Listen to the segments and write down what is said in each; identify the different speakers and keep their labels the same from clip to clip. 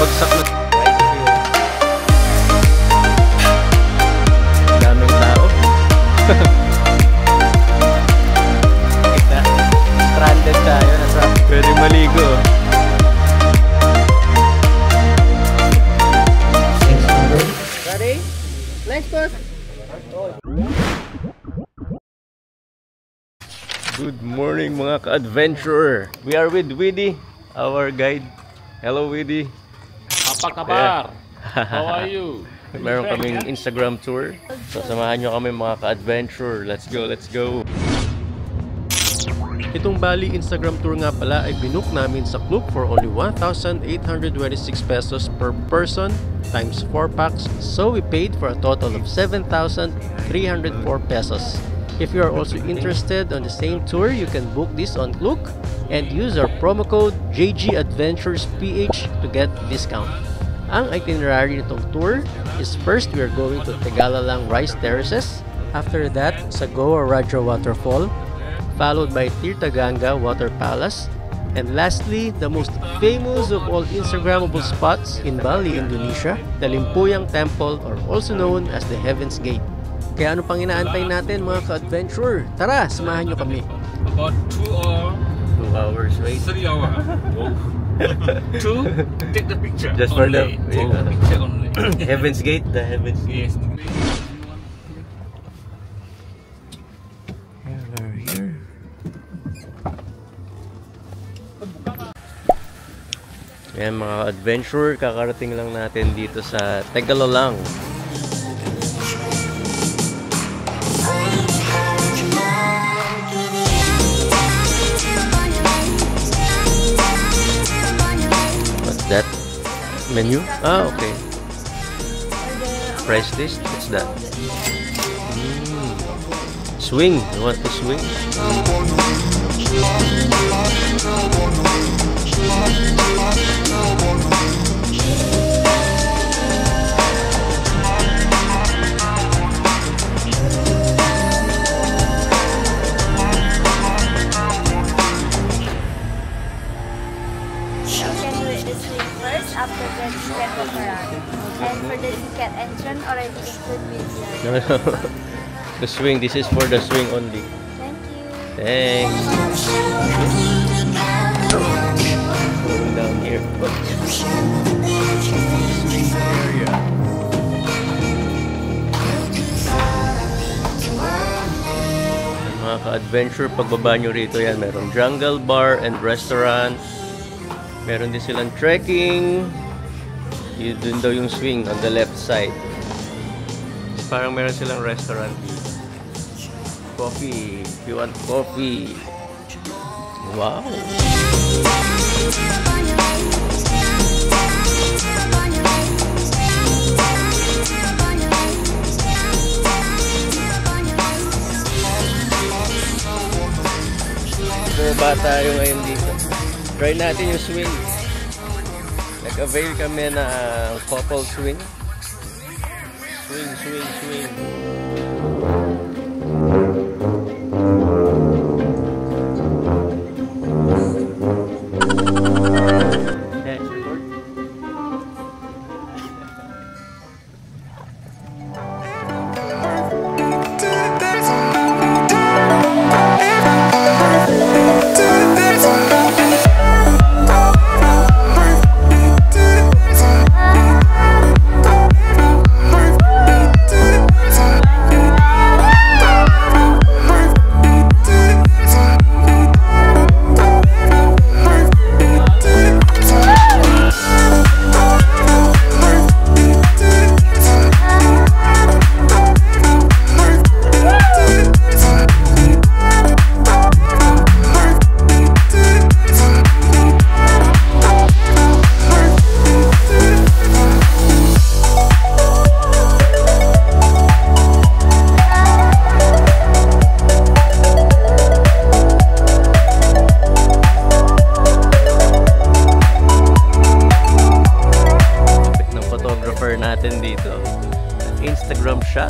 Speaker 1: bagsak na tricycle. Daming tao. Kita, stranded tayo. Pwede maligo.
Speaker 2: Ready? Next post.
Speaker 1: Good morning mga ka-adventurer. We are with Widdy, our guide. Hello Widdy.
Speaker 3: Apa kabar? How are you?
Speaker 1: Meron kaming Instagram tour. So samahan nyo kami mga ka-adventurer. Let's go, let's go. Itong Bali Instagram tour nga pala ay binook namin sa Klook for only 1,826 pesos per person times 4 packs. So we paid for a total of 7,304 pesos. If you are also interested on the same tour, you can book this on Klook and use our promo code JGAdventuresPH to get discount. Ang itinerary nitong tour is first we are going to Tegalalang Rice Terraces. After that, Sagoa Raja Waterfall, followed by Tirtaganga Water Palace, and lastly, the most famous of all Instagrammable spots in Bali, Indonesia, the Limpuyang Temple, or also known as the Heaven's Gate. Kaya ano pang inaantay natin mga ka-adventurer? Tara, samahan nyo kami.
Speaker 3: About 2
Speaker 1: hours, wait.
Speaker 3: 3 hours. To take the picture.
Speaker 1: Just for the
Speaker 3: picture only.
Speaker 1: Heaven's Gate, the Heaven's Gate.
Speaker 3: Yes.
Speaker 1: We're here. Ayan mga adventurer, kakarating lang natin dito sa Tegalalang. What's that? Menu? Ah, okay. Price list? What's that? Swing. You want to swing?
Speaker 4: After that, you can walk around. And for the ticket entrance already include with your...
Speaker 1: No. The swing. This is for the swing only.
Speaker 4: Thank you.
Speaker 1: Thanks. Going down here. Area. Mga ka-adventure, pagbaba nyo rito yan, meron jungle bar and restaurant. Meron din silang trekking. Yun dun daw yung swing on the left side. Parang meron silang restaurant dito. Coffee. If you want coffee. Wow. Bumaba tayo ngayon dito. Try natin yung swing. Nag-avail kami na couple swing. Swing, swing, swing. Instagram shot.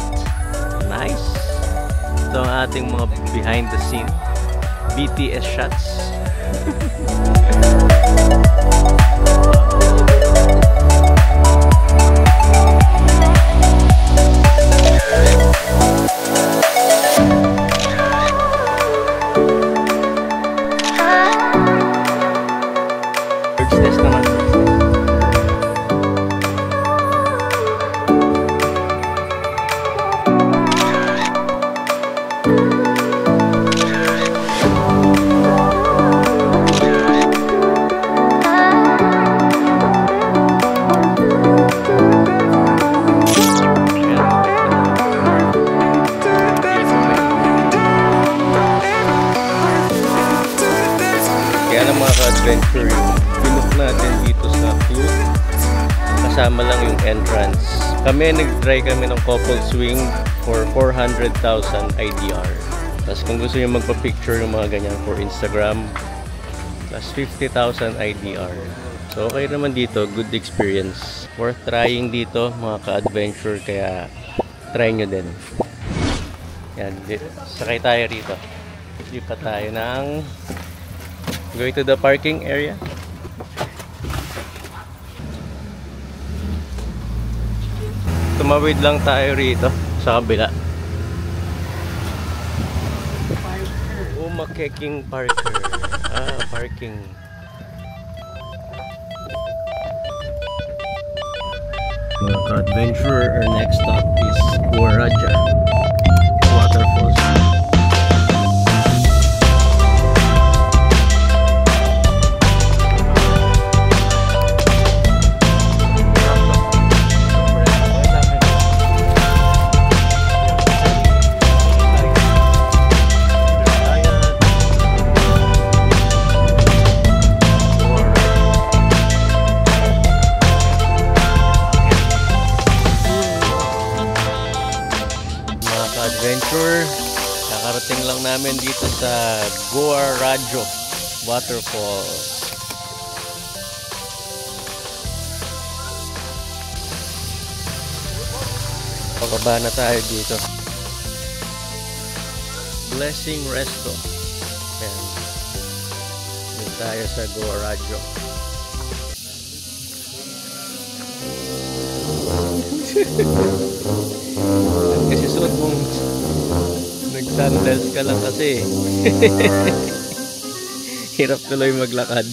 Speaker 1: Nice. Ito ang ating mga behind the scene BTS shots. naman. Kaya ng mga ka-adventure, binook natin dito sa club. Kasama lang yung entrance. Kami, nag-try kami ng couple swing for 400,000 IDR. Tapos kung gusto nyo magpa-picture yung mga ganyan for Instagram, plus 50,000 IDR. So okay naman dito, good experience. Worth trying dito mga ka-adventure, kaya try nyo din. Yan, sakay tayo rito. Lipat tayo ng going to the parking area. Tumawid lang tayo rito sa kabila. Umakeking Parker. Parking. Mga ka-adventurer, our next stop is Gua Raja Waterfalls. Adventure, nakarating lang namin dito sa Gua Raja Waterfall. Pababa na tayo dito. Blessing Resto. Ayan. Dito tayo sa Gua Raja. Kasi suot mong nag-sandals ka lang kasi. Hirap tuloy maglakad.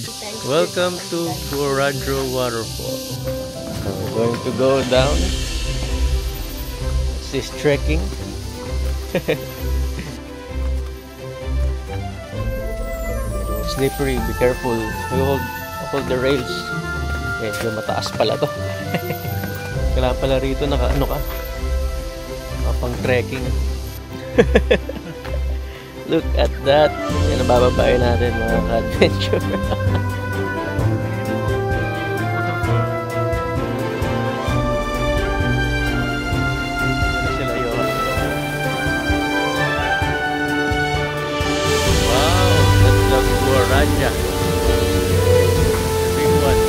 Speaker 1: Welcome to Gua Raja Waterfall. We're going to go down. This is trekking. Slippery, be careful. Hold the rails. Medyo mataas pala to. Kailangan pala rito naka-ano ka, pang trekking. Look at that. Yan ang bababae natin mga ka-adventure. Ano sila yun? Wow, that's the Gua Raja. Big one.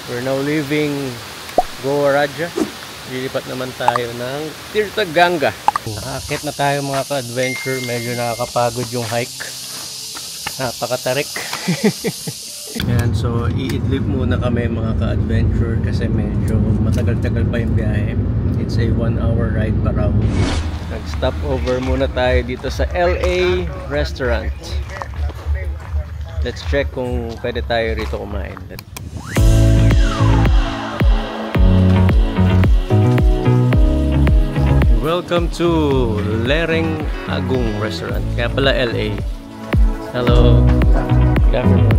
Speaker 1: We're now leaving Gua Raja. Lilipat naman tayo ng Tirthaganga. Nakakit na tayo mga ka-adventure. Medyo nakakapagod yung hike. Napakatarik. Yan, so iidlip muna kami mga ka-adventure kasi medyo matagal-tagal pa yung biyahe. It's a 1-hour ride para nag-stop over muna tayo dito sa LA restaurant. Let's check kung pwede tayo rito kumain. Welcome to Lereng Agung Restaurant. Kaya pala LA. Hello. Good afternoon.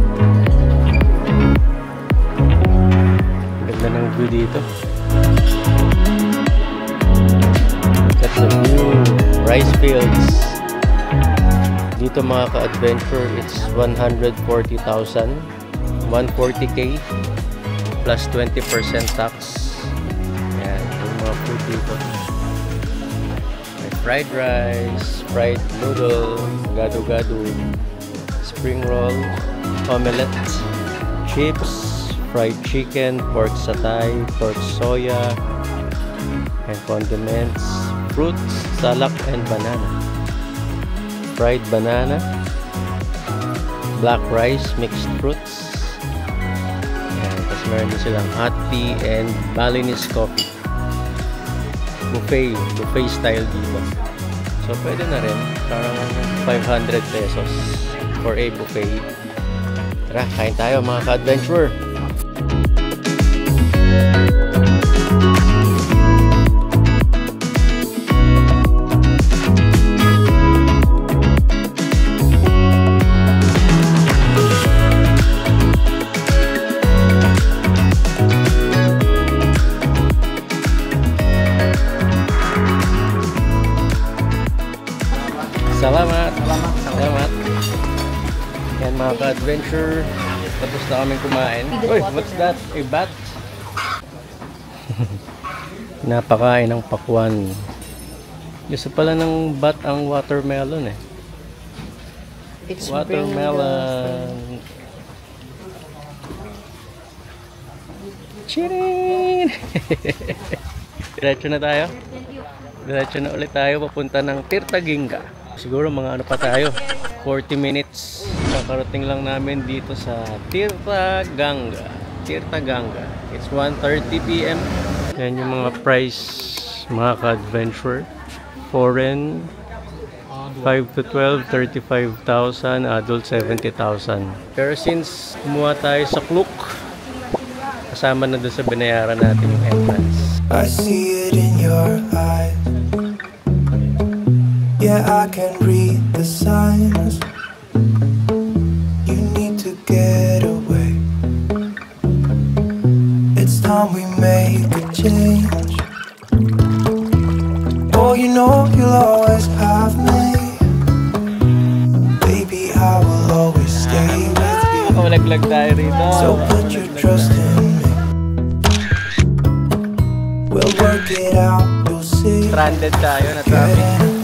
Speaker 1: Ganda ng view dito. Look at the view. Rice fields. Dito mga ka-adventure, it's 140,000. 140k plus 20% tax. Ayan, yung mga food dito. fried rice, fried noodle, gado-gado, spring roll, omelette, chips, fried chicken, pork satay, pork soya, and condiments, fruits, salak, and banana. Fried banana, black rice, mixed fruits. Ayan, tapos meron din silang hot tea and Balinese coffee. Buffet style dito. So pwede na rin, parang 500 pesos for a buffet. Tara, kain tayo mga ka-adventurer. Salamat. Yan mga ka-adventure. Tapos na kaming kumain. Uy, what's that? A bat? Napakain ng pakwan. Gusto pala ng bat ang watermelon eh.
Speaker 2: It's
Speaker 1: Watermelon. Chirin! Diretso na tayo. Diretso na ulit tayo papunta ng Tirtaginga. Siguro mga ano pa tayo, 40 minutes. Kakarating lang namin dito sa Tirtaganga. It's 1:30 PM. Yan yung mga price mga ka-adventure. Foreign 5 to 12, 35,000, adult 70,000. Pero since kumuha tayo sa Klook, kasama na doon sa binayaran natin yung entrance.
Speaker 5: I see it in your eyes. Yeah, I can read the signs. You need to get away. It's time we make a change. Oh, you know you'll always have me. Baby, I will always stay with you.
Speaker 1: Malaglag tayo rito.
Speaker 5: So put your trust in me. We'll work it out, you'll see.
Speaker 1: Stranded tayo na traffic.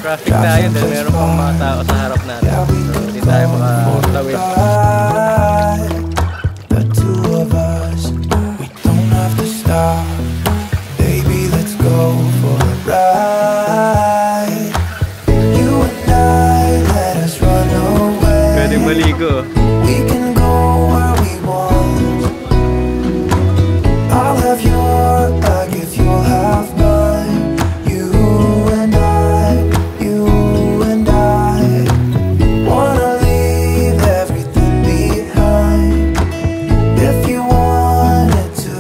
Speaker 1: Traffic tayo dahil meron pang mga tao sa harap natin. So, hindi tayo makatawid.
Speaker 5: The two of us, we don't have to stop. Baby, let's go for a ride. You and I, let us run away.
Speaker 1: Pwede maligo.
Speaker 5: We can go where we want. I'll have your bag if you'll have mine. You and I wanna leave everything behind. If you wanted to,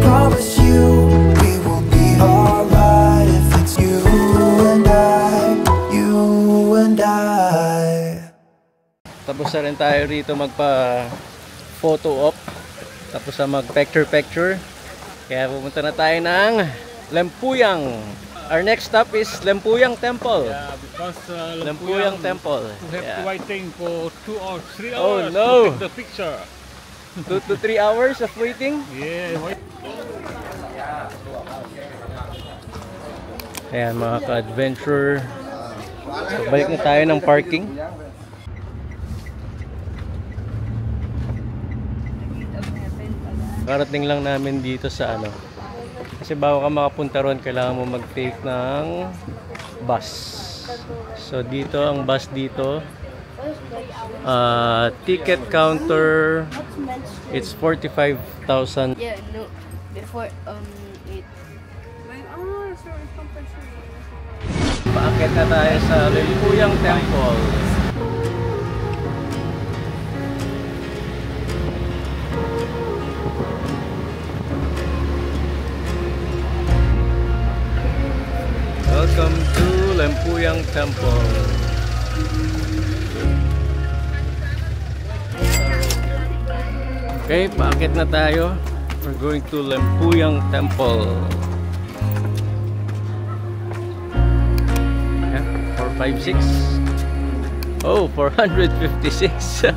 Speaker 5: promise you we will be alright. If it's you and I.
Speaker 1: Tapos na rin tayo rito magpa photo op. Tapos na mag picture. Kaya pumunta na tayo ng Lempuyang. Our next stop is Lempuyang Temple.
Speaker 3: Yeah, because
Speaker 1: Lempuyang Temple.
Speaker 3: We have to waiting for 2 or 3
Speaker 1: Oh,
Speaker 3: hours
Speaker 1: no.
Speaker 3: to take the picture.
Speaker 1: 2 to 3 hours of waiting.
Speaker 3: Yeah, wait.
Speaker 1: Ayan mga ka-adventure. So, balik na tayo ng parking. Karating lang namin dito sa ano. Kasi bago ka makapunta ron, kailangan mo mag-take ng bus. So dito, ang bus dito, ticket counter, it's 45,000.
Speaker 4: Yeah, no. Before, it.
Speaker 1: Paakit na tayo sa Lempuyang Temple. Welcome to Lempuyang Temple. Okay, paakit na tayo. We're going to Lempuyang Temple. Yeah, 456. Oh, 456.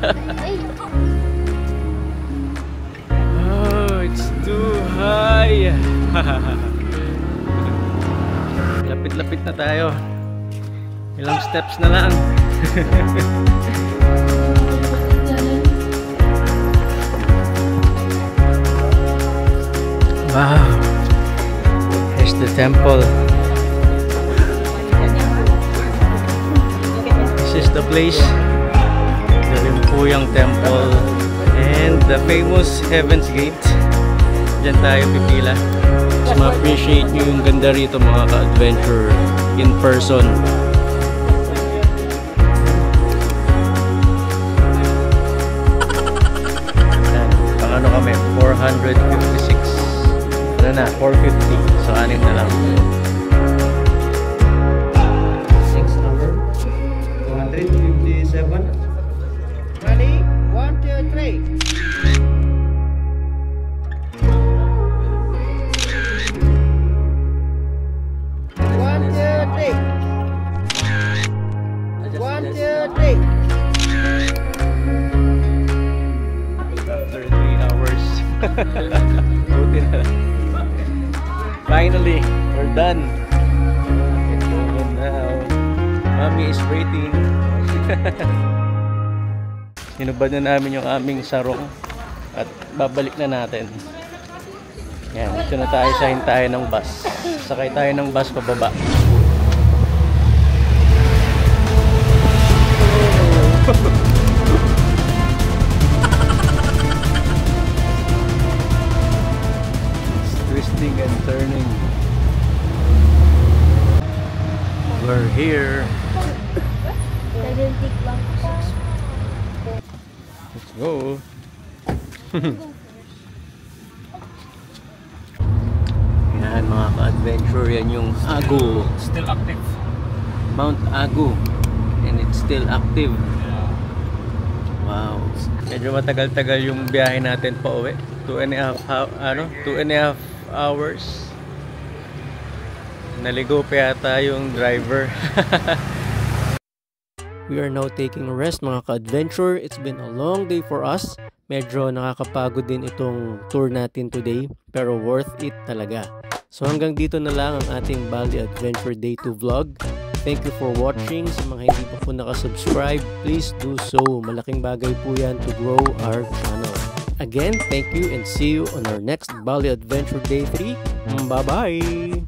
Speaker 1: Oh, it's too high. Lapit na tayo. Ilang steps na lang. Wow. Here's the temple. This is the place. The Limpuyang Temple and the famous Heaven's Gate. Diyan tayo pipila. Mas ma-appreciate nyo yung ganda rito mga ka-adventure in person. Yan. Pang ano kami? 456. Ano na? 450. So, 6 na lang.
Speaker 6: 6 number 257. Ready? 1, 2, 3.
Speaker 1: After 3 hours. Buti na lang. Finally, we're done. And now, Mommy is waiting. Hinubad na namin yung aming sarong at babalik na natin. Yan, dito na tayo sa hintayan ng bus. Sakay tayo ng bus pababa. Twisting and turning. We're here. Let's go. Yan mga ka-adventure, yan yung Agu.
Speaker 3: Still active.
Speaker 1: Mount Agu. And it's still active. Wow. Medyo matagal-tagal yung biyahe natin pa uwi. 2.5 hours. Naligo pa yata yung driver. We are now taking a rest mga ka-adventure. It's been a long day for us. Medyo nakakapagod din itong tour natin today, pero worth it talaga. So hanggang dito na lang ang ating Bali Adventure Day 2 vlog. Thank you for watching. Sa mga hindi pa po nakasubscribe, please do so. Malaking bagay po yan to grow our channel. Again, thank you and see you on our next Bali Adventure Day 3. Bye-bye!